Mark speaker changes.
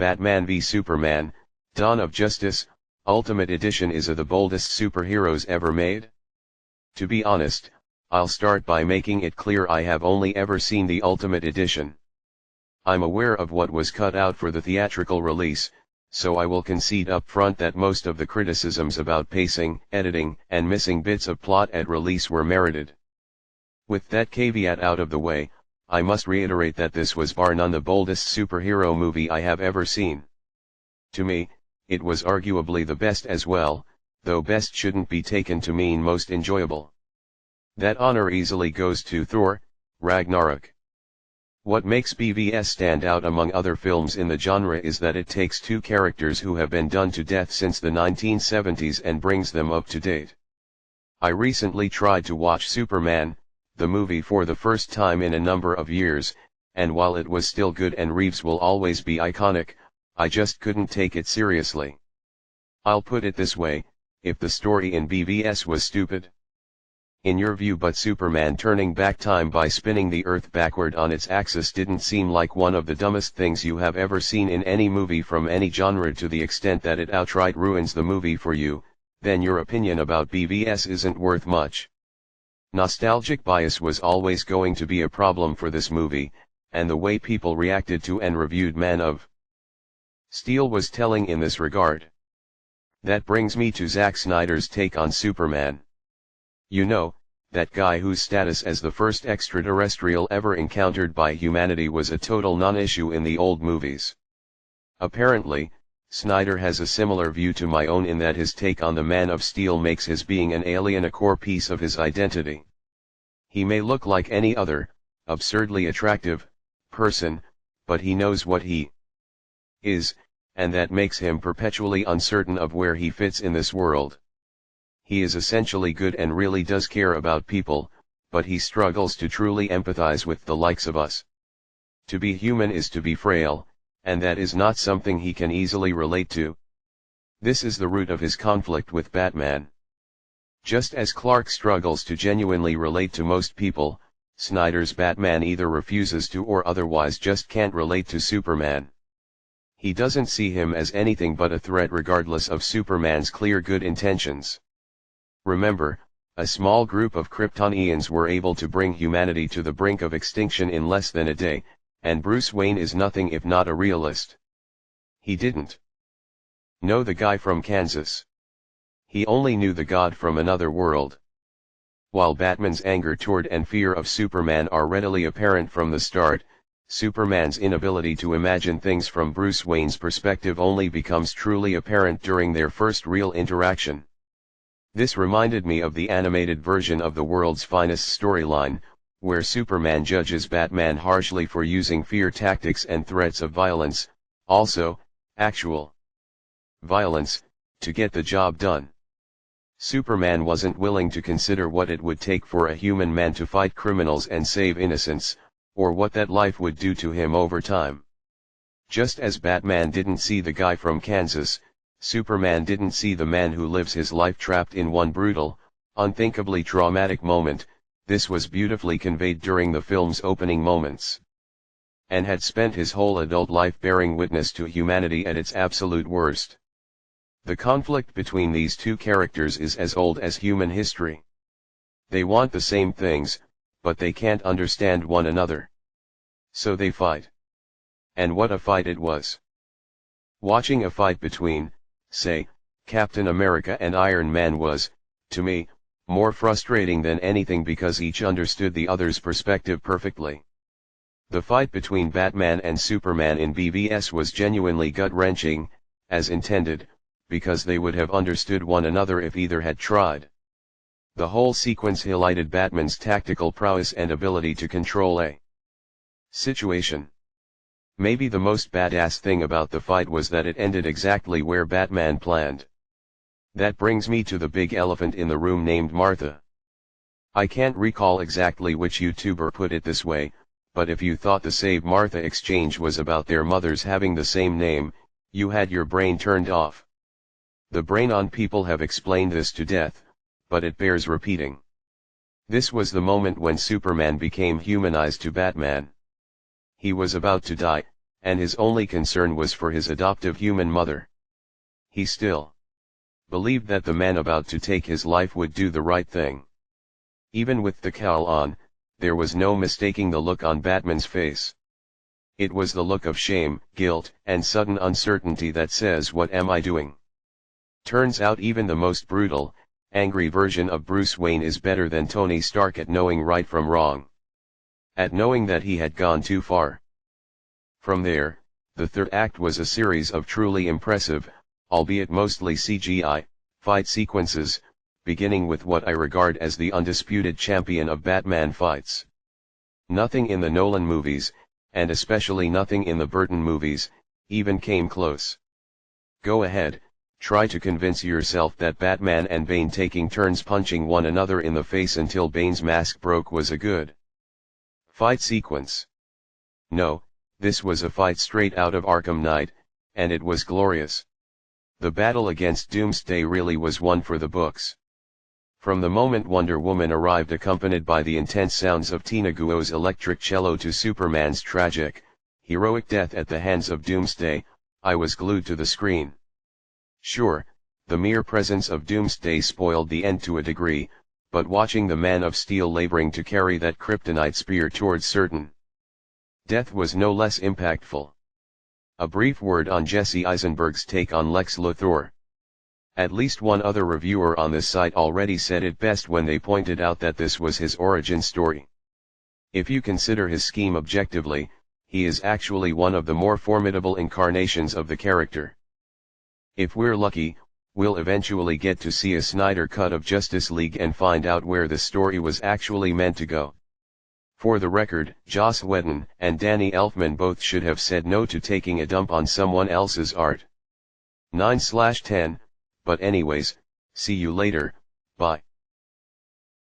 Speaker 1: Batman v Superman, Dawn of Justice, Ultimate Edition is the boldest superheroes ever made? To be honest, I'll start by making it clear I have only ever seen the Ultimate Edition. I'm aware of what was cut out for the theatrical release, so I will concede up front that most of the criticisms about pacing, editing, and missing bits of plot at release were merited. With that caveat out of the way, I must reiterate that this was bar none the boldest superhero movie I have ever seen. To me, it was arguably the best as well, though best shouldn't be taken to mean most enjoyable. That honor easily goes to Thor, Ragnarok. What makes BVS stand out among other films in the genre is that it takes two characters who have been done to death since the 1970s and brings them up to date. I recently tried to watch Superman, the movie, for the first time in a number of years, and while it was still good and Reeves will always be iconic, I just couldn't take it seriously. I'll put it this way, if the story in BVS was stupid, in your view, but Superman turning back time by spinning the Earth backward on its axis didn't seem like one of the dumbest things you have ever seen in any movie from any genre to the extent that it outright ruins the movie for you, then your opinion about BVS isn't worth much. Nostalgic bias was always going to be a problem for this movie, and the way people reacted to and reviewed Man of Steel was telling in this regard. That brings me to Zack Snyder's take on Superman. You know, that guy whose status as the first extraterrestrial ever encountered by humanity was a total non-issue in the old movies. Apparently, Snyder has a similar view to my own in that his take on the Man of Steel makes his being an alien a core piece of his identity. He may look like any other, absurdly attractive, person, but he knows what he is, and that makes him perpetually uncertain of where he fits in this world. He is essentially good and really does care about people, but he struggles to truly empathize with the likes of us. To be human is to be frail, and that is not something he can easily relate to. This is the root of his conflict with Batman. Just as Clark struggles to genuinely relate to most people, Snyder's Batman either refuses to or otherwise just can't relate to Superman. He doesn't see him as anything but a threat regardless of Superman's clear good intentions. Remember, a small group of Kryptonians were able to bring humanity to the brink of extinction in less than a day, and Bruce Wayne is nothing if not a realist. He didn't know the guy from Kansas. He only knew the god from another world. While Batman's anger toward and fear of Superman are readily apparent from the start, Superman's inability to imagine things from Bruce Wayne's perspective only becomes truly apparent during their first real interaction. This reminded me of the animated version of The World's Finest storyline, where Superman judges Batman harshly for using fear tactics and threats of violence, also, actual violence, to get the job done. Superman wasn't willing to consider what it would take for a human man to fight criminals and save innocents, or what that life would do to him over time. Just as Batman didn't see the guy from Kansas, Superman didn't see the man who lives his life trapped in one brutal, unthinkably traumatic moment. This was beautifully conveyed during the film's opening moments. And had spent his whole adult life bearing witness to humanity at its absolute worst. The conflict between these two characters is as old as human history. They want the same things, but they can't understand one another. So they fight. And what a fight it was. Watching a fight between, say, Captain America and Iron Man was, to me, more frustrating than anything because each understood the other's perspective perfectly. The fight between Batman and Superman in BVS was genuinely gut-wrenching, as intended, because they would have understood one another if either had tried. The whole sequence highlighted Batman's tactical prowess and ability to control a situation. Maybe the most badass thing about the fight was that it ended exactly where Batman planned. That brings me to the big elephant in the room named Martha. I can't recall exactly which YouTuber put it this way, but if you thought the Save Martha exchange was about their mothers having the same name, you had your brain turned off. The brain-on people have explained this to death, but it bears repeating. This was the moment when Superman became humanized to Batman. He was about to die, and his only concern was for his adoptive human mother. He still believed that the man about to take his life would do the right thing. Even with the cowl on, there was no mistaking the look on Batman's face. It was the look of shame, guilt, and sudden uncertainty that says, "What am I doing?" Turns out even the most brutal, angry version of Bruce Wayne is better than Tony Stark at knowing right from wrong. At knowing that he had gone too far. From there, the third act was a series of truly impressive, albeit mostly CGI, fight sequences, beginning with what I regard as the undisputed champion of Batman fights. Nothing in the Nolan movies, and especially nothing in the Burton movies, even came close. Go ahead, try to convince yourself that Batman and Bane taking turns punching one another in the face until Bane's mask broke was a good fight sequence. No, this was a fight straight out of Arkham Knight, and it was glorious. The battle against Doomsday really was one for the books. From the moment Wonder Woman arrived accompanied by the intense sounds of Tina Guo's electric cello to Superman's tragic, heroic death at the hands of Doomsday, I was glued to the screen. Sure, the mere presence of Doomsday spoiled the end to a degree, but watching the Man of Steel laboring to carry that kryptonite spear towards certain death was no less impactful. A brief word on Jesse Eisenberg's take on Lex Luthor. At least one other reviewer on this site already said it best when they pointed out that this was his origin story. If you consider his scheme objectively, he is actually one of the more formidable incarnations of the character. If we're lucky, we'll eventually get to see a Snyder cut of Justice League and find out where the story was actually meant to go. For the record, Joss Whedon and Danny Elfman both should have said no to taking a dump on someone else's art. 9/10, but anyways, see you later, bye.